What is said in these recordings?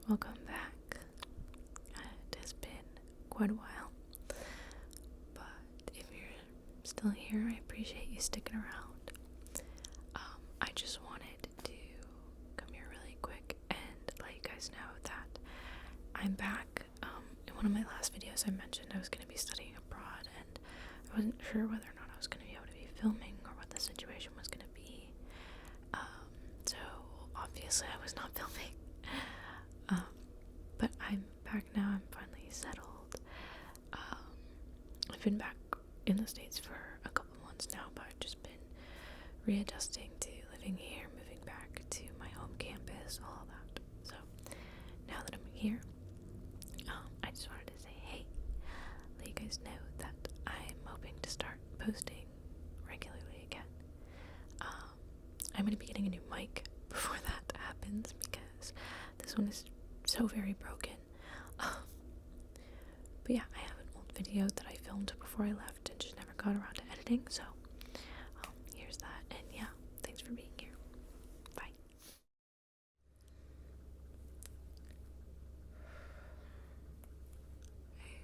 welcome back. It has been quite a while, but if you're still here, I appreciate you sticking around. I just wanted to come here really quick and let you guys know that I'm back. In one of my last videos I mentioned I was going to be studying abroad, and I wasn't sure whether or not I was going to be able to be filming or what the situation was going to be. So obviously I was not filming. But I'm back now. I'm finally settled. I've been back in the States for a couple months now, but I've just been readjusting to living here, moving back to my home campus, all that. So now that I'm here, I just wanted to say, hey, let you guys know that I'm hoping to start posting regularly again. I'm going to be getting a new mic before that happens because this one is so very broken. But yeah, I have an old video that I filmed before I left and just never got around to editing, so here's that. And yeah, thanks for being here. Bye. Hey,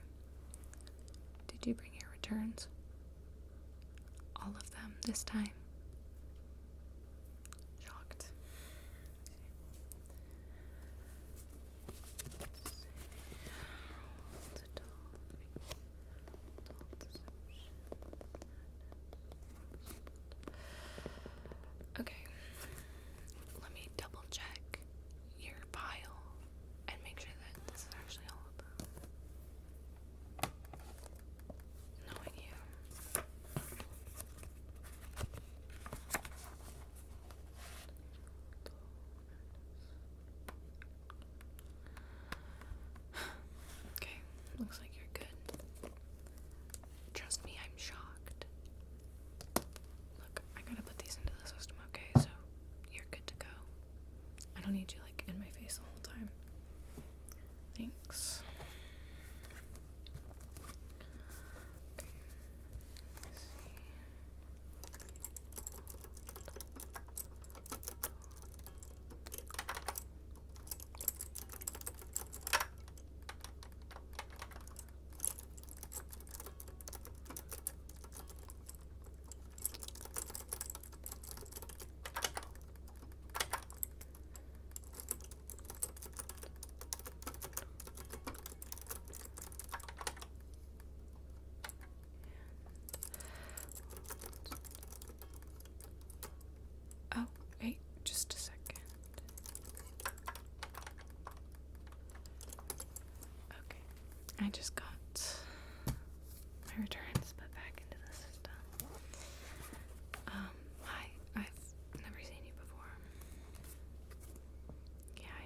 did you bring your returns? All of them this time? Shocked. Okay, let me double check your pile and make sure that this is actually all of them. Knowing you. Okay, looks like you're good. Trust me, I'm shocked. Look, I gotta put these into the system, okay? So you're good to go. I don't need you like in my face the whole time. Thanks. Okay. Let's see. Oh, wait, just a second. Okay, I just got my returns put back into the system. Hi, I've never seen you before. Yeah,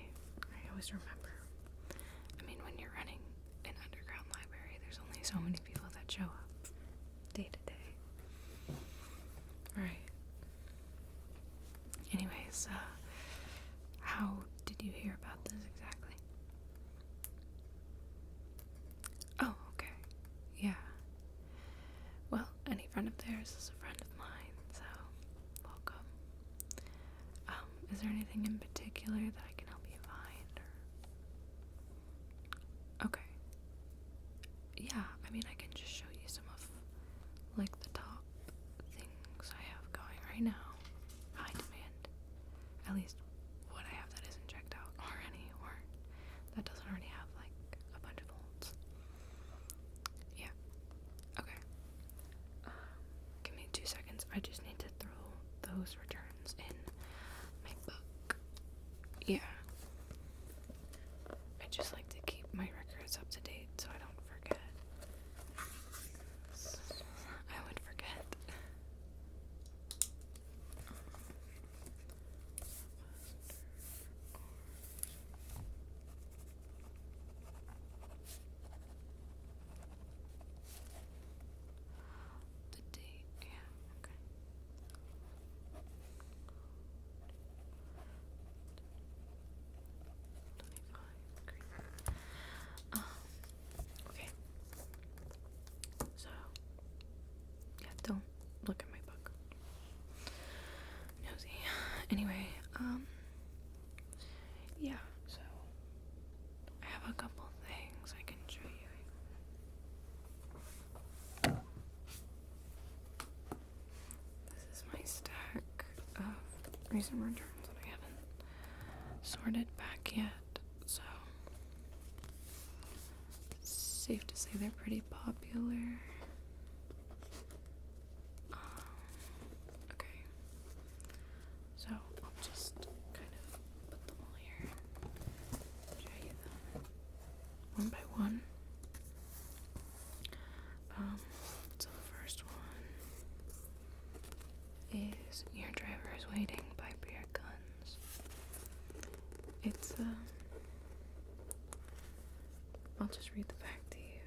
I always remember. I mean, when you're running an underground library, there's only so many people that show up day to day. Right. Anyways, how did you hear about this exactly? Oh, okay. Yeah. Well, any friend of theirs is a friend of mine, so welcome. Is there anything in particular that I can help you find, or? Okay. Yeah, I mean, I can just show you some of, like, the top things I have going right now. High demand. At least what I have that isn't checked out already, or that doesn't already have, like, a bunch of holds. Yeah. Okay. Give me 2 seconds. I just need to throw those returns in my book. Yeah. I just like to keep my records up to date so I don't forget. I would forget. The date, yeah, okay. 25, great. Okay. So, yeah, don't look at my book. Nosy. Anyway, yeah, so recent returns that I haven't sorted back yet, so it's safe to say they're pretty popular. Okay, so I'll just kind of put them all here and show you them one by one. So the first one is Your Driver is Waiting by Bria Guns. It's, I'll just read the back to you.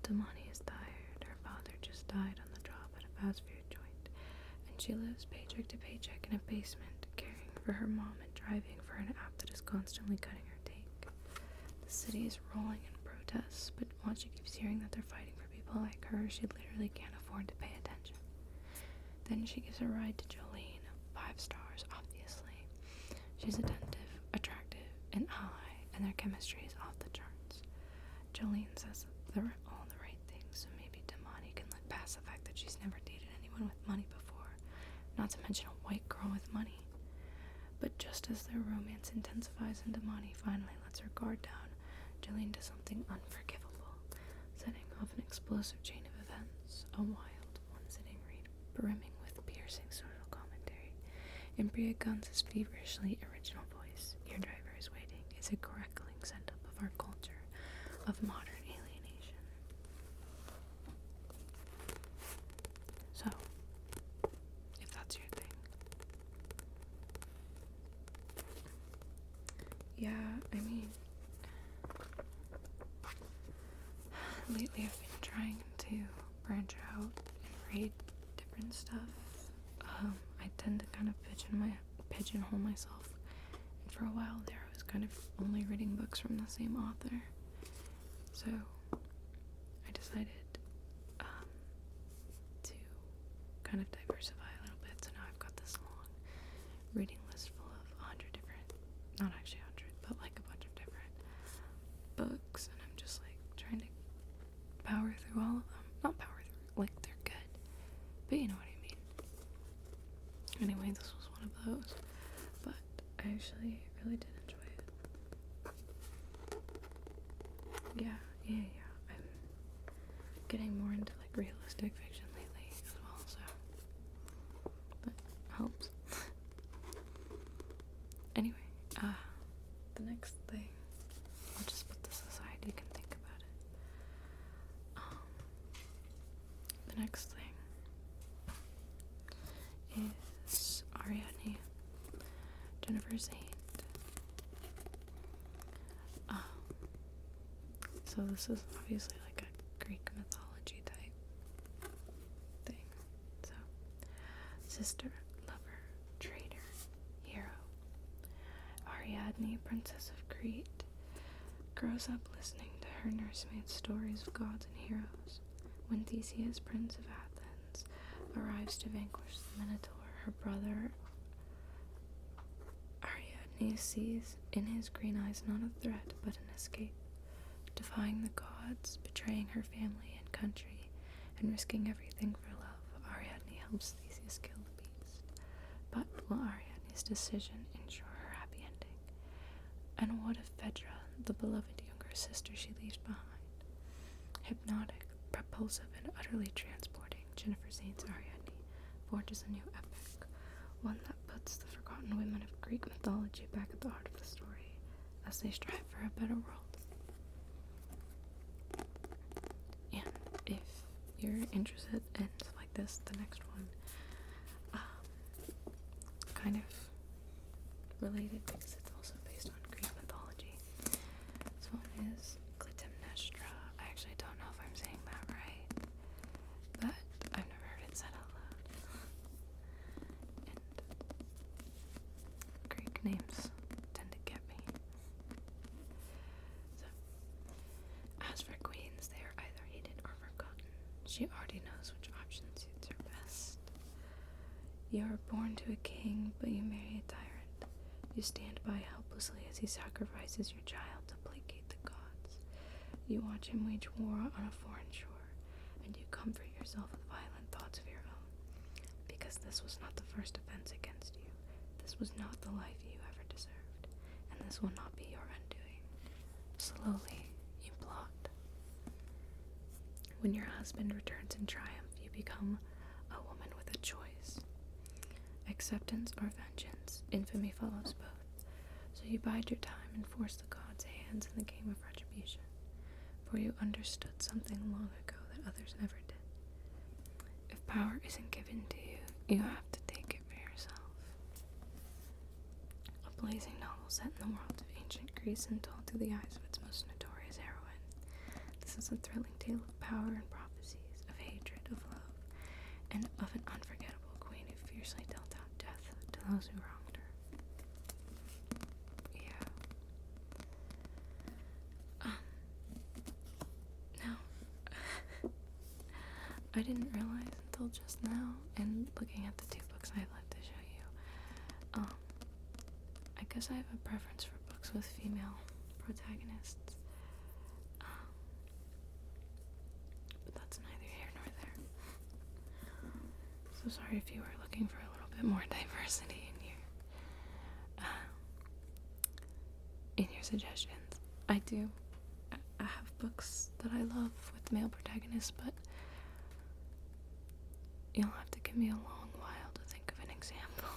Damani is tired. Her father just died on the job at a fast food joint, and she lives paycheck to paycheck in a basement, caring for her mom and driving for an app that is constantly cutting her take. The city is rolling in protests, but once she keeps hearing that they're fighting for people like her, she literally can't afford to pay attention. Then she gives a ride to Jolene, 5 stars, obviously. She's attentive, attractive, and high, and their chemistry is off the charts. Jolene says they're all the right things, so maybe Damani can look past the fact that she's never dated anyone with money before, not to mention a white girl with money. But just as their romance intensifies and Damani finally lets her guard down, Jolene does something unforgivable, setting off an explosive chain of events, a wild, one-sitting read brimming with piercing social commentary. In Bria Guns' feverishly original voice, Your Driver is Waiting is a crackling send-up of our culture of modern alienation. So, if that's your thing. Yeah, I mean, lately I've been trying to branch out and read different stuff. I tend to kind of pigeonhole myself, and for a while there I was kind of only reading books from the same author. So I decided to kind of diversify a little bit. So now I've got this long reading list full of 100 different, not actually 100, but like a bunch of different books, and I'm just like trying to power through all of them. Not power through, like they're good, but you know what I mean. Anyway, this was one of those, but I actually really did enjoy it. Yeah. I'm getting more into like realistic fiction lately as well, so that helps. Anyway, the next thing, I'll just put this aside, you can think about it. The next thing is Ariadne, Jennifer Saint. So this is obviously like a Greek mythology type thing. So, sister, lover, traitor, hero. Ariadne, princess of Crete, grows up listening to her nursemaid's stories of gods and heroes. When Theseus, prince of Athens, arrives to vanquish the Minotaur, her brother Ariadne sees in his green eyes not a threat but an escape. Defying the gods, betraying her family and country, and risking everything for love, Ariadne helps Theseus kill the beast. But will Ariadne's decision ensure her happy ending? And what if Phaedra, the beloved younger sister she leaves behind? Hypnotic, propulsive, and utterly transporting, Jennifer Saint's Ariadne forges a new epic, one that puts the forgotten women of Greek mythology back at the heart of the story as they strive for a better world. And if you're interested in stuff like this, the next one, kind of related because it's also based on Greek mythology. This one is Clytemnestra. I actually don't know if I'm saying that right, but I've never heard it said out loud. And Greek names tend to get me. So, as for queens, they are either hated or forgotten. She already knows which option suits her best. You are born to a king, but you marry a tyrant. You stand by helplessly as he sacrifices your child to placate the gods. You watch him wage war on a foreign shore, and you comfort yourself with violent thoughts of your own, because this was not the first offense This was not the life you ever deserved, and this will not be your undoing. Slowly, you plot. When your husband returns in triumph, you become a woman with a choice. Acceptance or vengeance, infamy follows both. So you bide your time and force the gods' hands in the game of retribution. For you understood something long ago that others never did. If power isn't given to you, you have to take it for yourself. A blazing novel set in the world of ancient Greece and told through the eyes of its most notorious heroine. This is a thrilling tale of power and prophecies, of hatred, of love, and of an unforgettable queen who fiercely dealt out death to those who wronged her. Yeah. Now, I didn't realize until just now, and looking at the two books I'd like to show you, I guess I have a preference for books with female protagonists. But that's neither here nor there. So sorry if you were looking for a little bit more diversity in your suggestions. I do. I have books that I love with male protagonists, but you'll have to give me a long while to think of an example.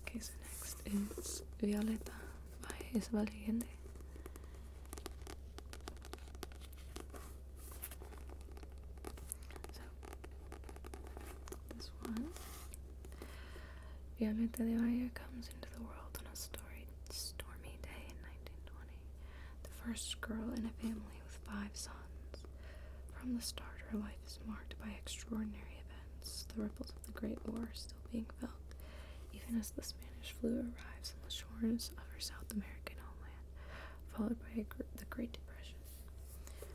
Okay, so next is Violeta by Isabel Allende. So, this one. Violeta de Valle comes into the world on a stormy day in 1920. The first girl in a family with 5 sons. From the start, her life is marked by extraordinary events, the ripples of the Great War still being felt, even as the Spanish flu arrives on the shores of her South American homeland, followed by the Great Depression.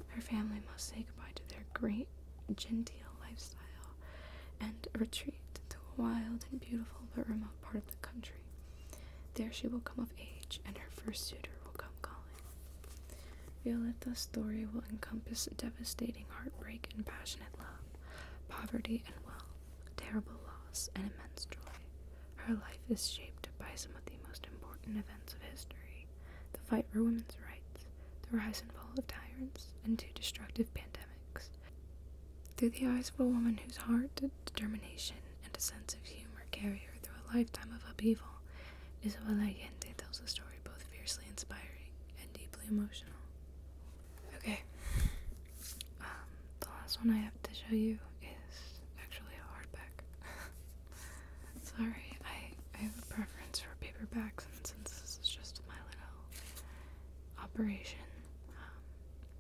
Her family must say goodbye to their great, genteel lifestyle and retreat to a wild and beautiful but remote part of the country. There she will come of age, and her first suitor will come calling. Violeta's story will encompass devastating heartbreak and passionate love, poverty and wealth, terrible loss and immense joy. Her life is shaped by some of the most important events of history: the fight for women's rights, the rise and fall of tyrants, and 2 destructive pandemics. Through the eyes of a woman whose heart, determination, and a sense of humor carry her through a lifetime of upheaval, Isabel Allende tells a story both fiercely inspiring and deeply emotional. Okay, the last one I have to show you is actually a hardback. Sorry, I have a preference for paperbacks, and since this is just my little operation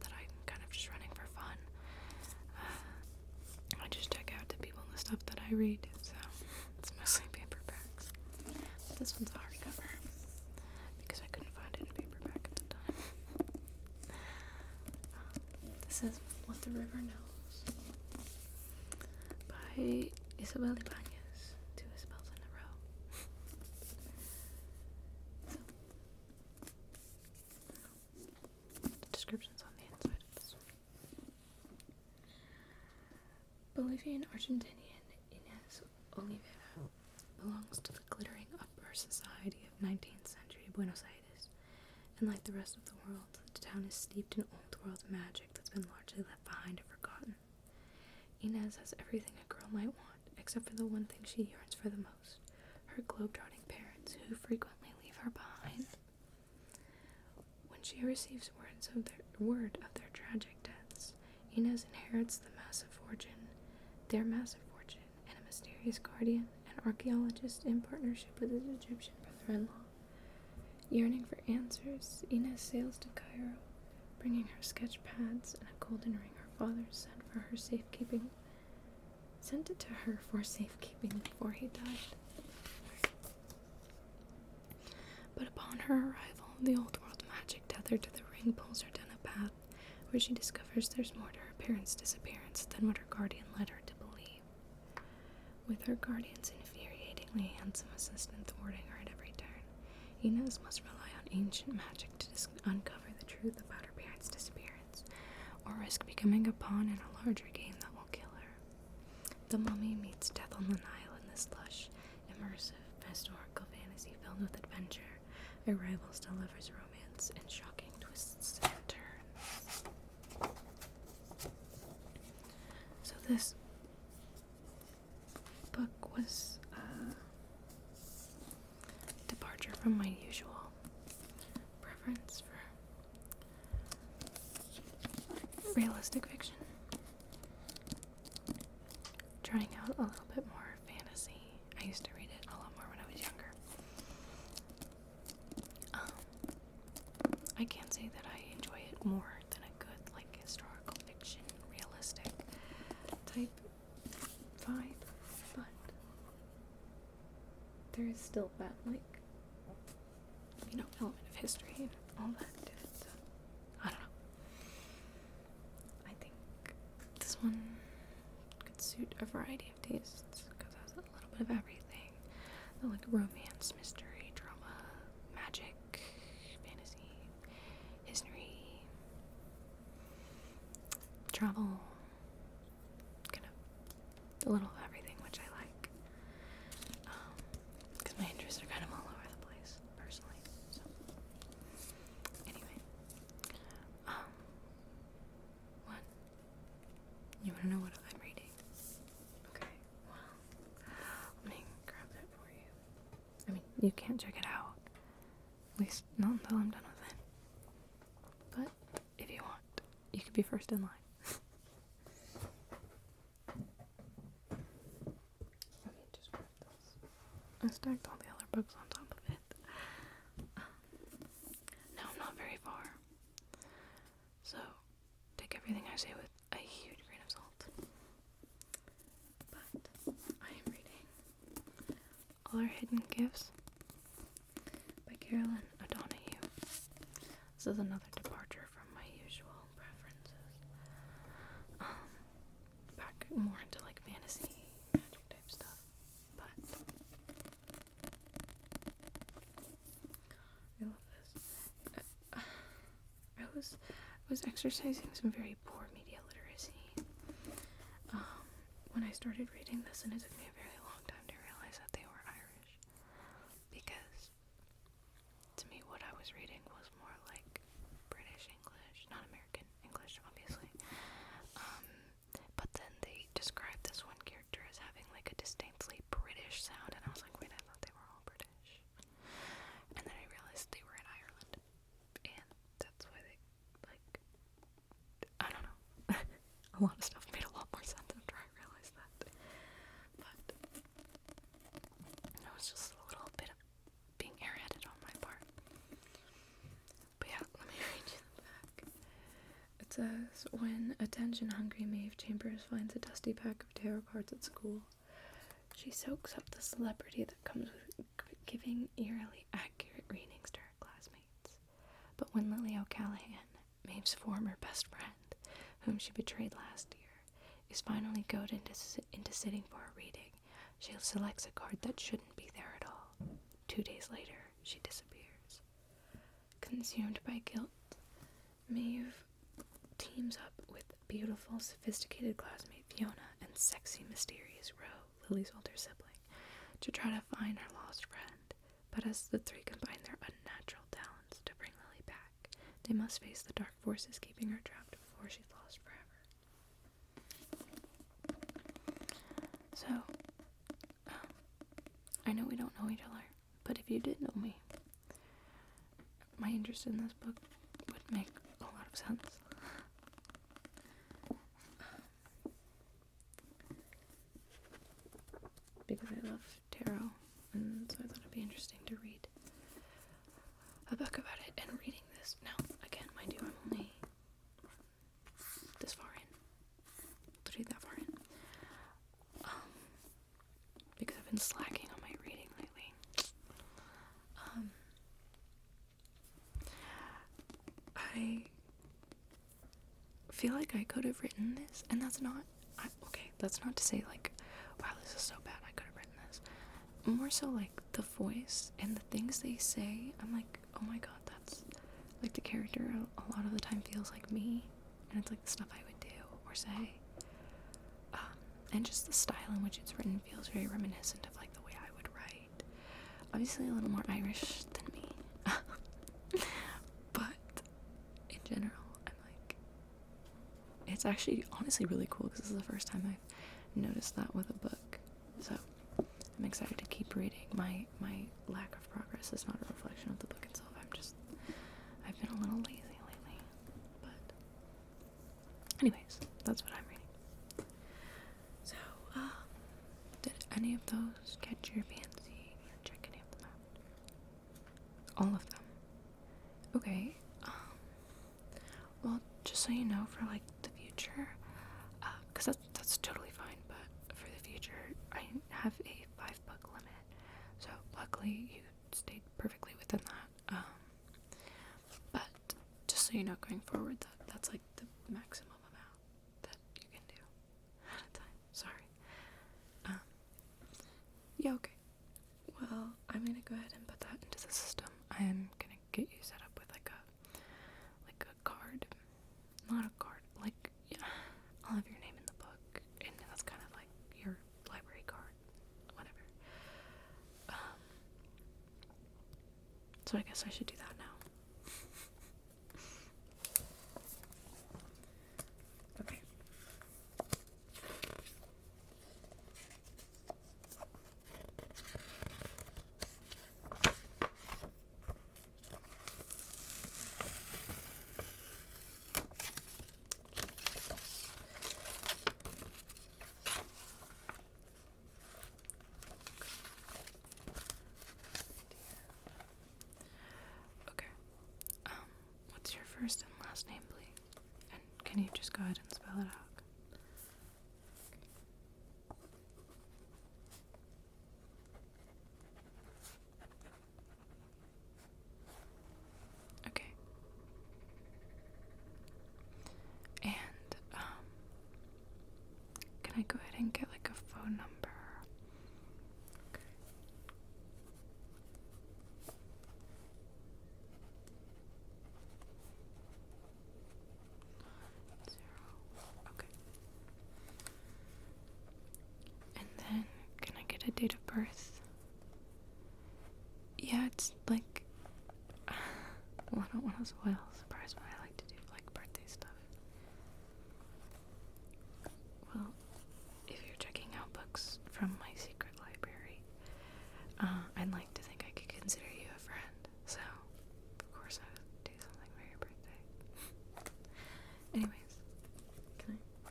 that I'm kind of just running for fun, I just check out to people the stuff that I read, so it's mostly paperbacks. But this one's a hardcover, because I couldn't find it in paperback at the time. This is What the River Knows by Isabel Ibanez. 2 Isabels in a row. So, the description's on the inside of this one. Bolivian-Argentinian Inés Olivera belongs to the glittering upper society of 19th century Buenos Aires, and like the rest of the world, the town is steeped in old world magic that's been largely left behind or forgotten. Inez has everything a girl might want, except for the one thing she yearns for the most: her globe-trotting parents, who frequently leave her behind. When she receives word of their tragic deaths, Inez inherits their massive fortune, and a mysterious guardian, an archaeologist in partnership with his Egyptian brother-in-law. Yearning for answers, Inez sails to Cairo, bringing her sketch pads and a golden ring her father sent it to her for safekeeping before he died. But upon her arrival, the old world magic tethered to the ring pulls her down a path where she discovers there's more to her parents' disappearance than what her guardian led her to believe. With her guardian's infuriatingly handsome assistant thwarting her at every turn, Inez must rely on ancient magic to uncover the truth about her parents' disappearance, or risk becoming a pawn in a larger game that will kill her. The mummy meets death on the Nile in this lush, immersive immersive historical fantasy filled with adventure, a rivals to lovers' romance, and shocking twists and turns. So this book was a departure from my usual preference for realistic fiction. Trying out a little bit more fantasy. I used to read it a lot more when I was younger. I can't say that I enjoy it more than a good, like, historical fiction, realistic type vibe, but there is still that, like, element of history and all that to it, so I don't know. I think this one could suit a variety of tastes, because it has a little bit of everything. The, like, romance, mystery, drama, magic, fantasy, history, travel, kind of a little of everything, which I like, because my interests are kind of all over the place, personally, so, anyway, what? You want to know what I'm reading? Okay, well, let me grab that for you. I mean, you can't check it out, at least not until I'm done with it, but if you want, you could be first in line. Let me just grab this. I stacked all the other books on top of it. Now I'm not very far, so take everything I say with a huge grain of salt. But I am reading All Our Hidden Gifts by Carolyn O'Donoghue. This is another departure from my usual preferences. Back more into, like, fantasy, magic type stuff. But I love this. I was exercising some very poor media literacy when I started reading this, and it took me a very long time to realize that they were Irish, because to me what I was reading was more like British English, not American English, obviously. But then they described this one character as having, like, a distinctly British sound, and I was like, wait, I thought they were all British. And then I realized they were in Ireland, and that's why they, like, I don't know. A lot of stuff made a lot more sense after I realized that. But it was just a little bit of being airheaded on my part. But yeah, let me read you the back. It says, when attention-hungry Maeve Chambers finds a dusty pack of tarot cards at school, she soaks up the celebrity that comes with giving eerily accurate readings to her classmates. But when Lily O'Callaghan, Maeve's former best friend, whom she betrayed last year, is finally goaded into sitting for a reading, she selects a card that shouldn't be there at all. 2 days later, she disappears. Consumed by guilt, Maeve teams up with beautiful, sophisticated classmate Fiona and sexy, mysterious Ro, Lily's older sibling, to try to find her lost friend. But as the three combine their unnatural talents to bring Lily back, they must face the dark forces keeping her trapped before she's lost forever. So, I know we don't know each other, but if you did know me, my interest in this book would make a lot of sense. Because I love tarot, and so I thought it'd be interesting to read a book about it. And reading this, now, again, mind you, I'm only this far in, literally that far in, because I've been slacking on my reading lately. I feel like I could have written this, and that's not to say, like, wow, this is so bad, I could have written this. More so, like, the voice and the things they say, I'm like, oh my god, that's, like, the character a lot of the time feels like me, and it's like the stuff I would do or say. And just the style in which it's written feels very reminiscent of, like, the way I would write. obviously a little more Irish than me. But in general, I'm like, it's actually honestly really cool because this is the first time I've noticed that with a book. So I'm excited to keep reading. My lack of progress is not a reflection of the book itself. I've been a little lazy lately. But anyways, that's what I'm reading. So, did any of those catch your fancy? Check any of them out. All of them. Okay. Well, just so you know, for like the future, because that's totally fine. But for the future, I have a 5-book limit. So luckily, you stayed perfectly within that. But just so you know, going forward, that's like the maximum amount that you can do at a time. Sorry. Yeah, okay. Well, I'm gonna go ahead and put that into the system. I am gonna get you set up with like a card. Not a card, like, yeah, I'll have your name in the book, and that's kind of like your library card, whatever. So I guess I should do that now. Okay. Okay. What's your first and last name, please? And can you just go ahead and spell it out? Okay. And, can I go ahead and get like a phone number? Okay. Okay. And then, can I get a date of birth? Yeah, it's like, well, I don't want to spoil the surprise, but I like to do like birthday stuff. Well, if you're checking out books from my secret library, I'd like to think I could consider you a friend. So, of course, I would do something for your birthday. Anyways, can I?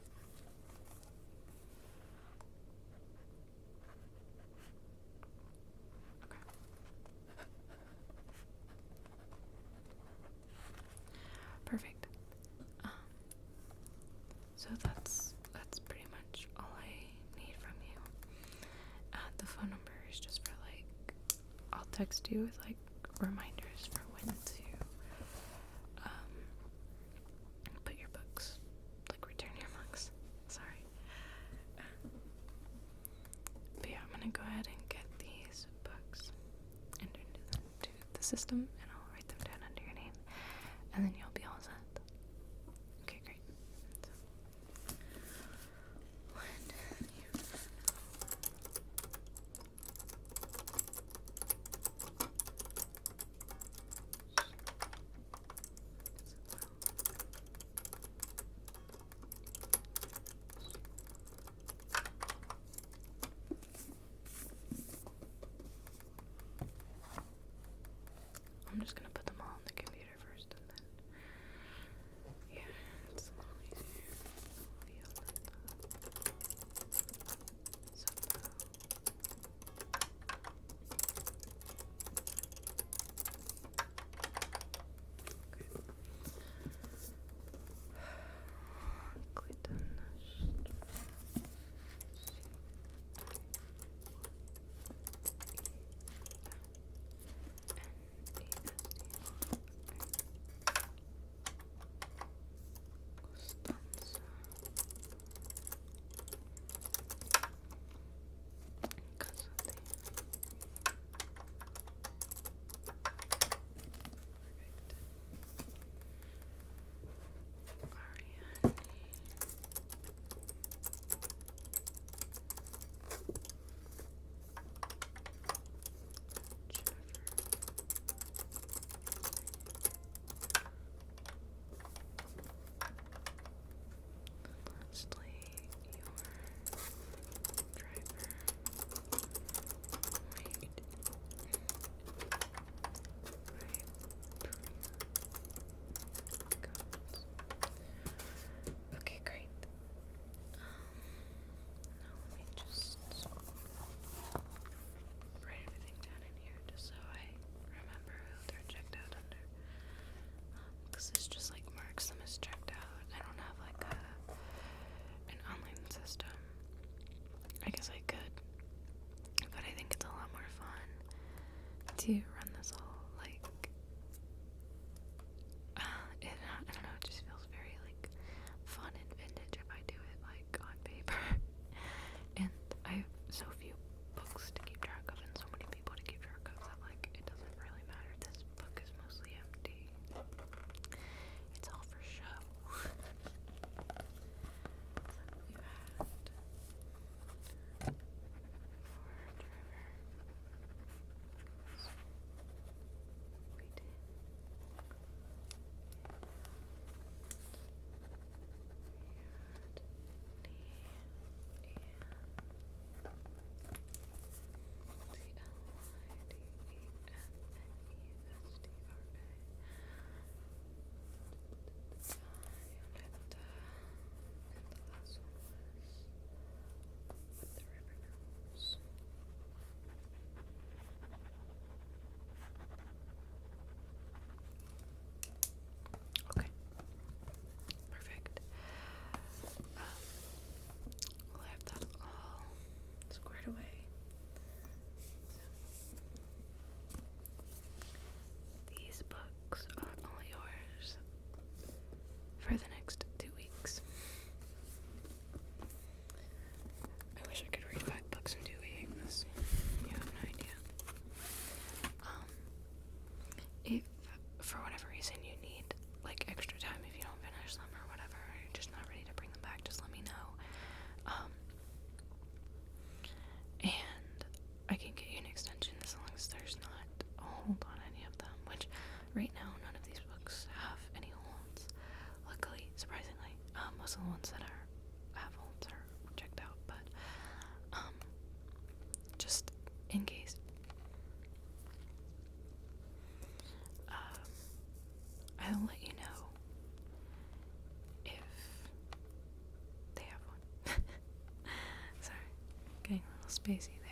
Okay. Perfect. So that's pretty much all I need from you. The phone number is just for like, I'll text you with like reminders for when to put your books, like return your books. Sorry. But yeah, I'm gonna go ahead and get these books entered into the system, and I'll write them down under your name, and then you'll be all set. Okay, great. So, I'm just gonna put them all on the computer first, and then to run this all, like, I don't know, it just feels very, like, fun and vintage if I do it, like, on paper. And I have so few books to keep track of and so many people to keep track of that, like, it doesn't really matter. This book is mostly empty. It's all for show. You had okay, perfect. We'll have that all squared away. These books are all yours for the next 2 weeks. I wish I could read 5 books in 2 weeks. You have no idea. If for whatever reason you need like extra time, if you don't finish them or whatever, or you're just not ready to bring them back, just let me know. And I can get you an extension as long as there's not a hold on any of them, which right now none of these books have any holds. Luckily, surprisingly, most of the ones that have holds are checked out, but just in case. I'll let you know if they have one. Sorry, getting a little spacey there.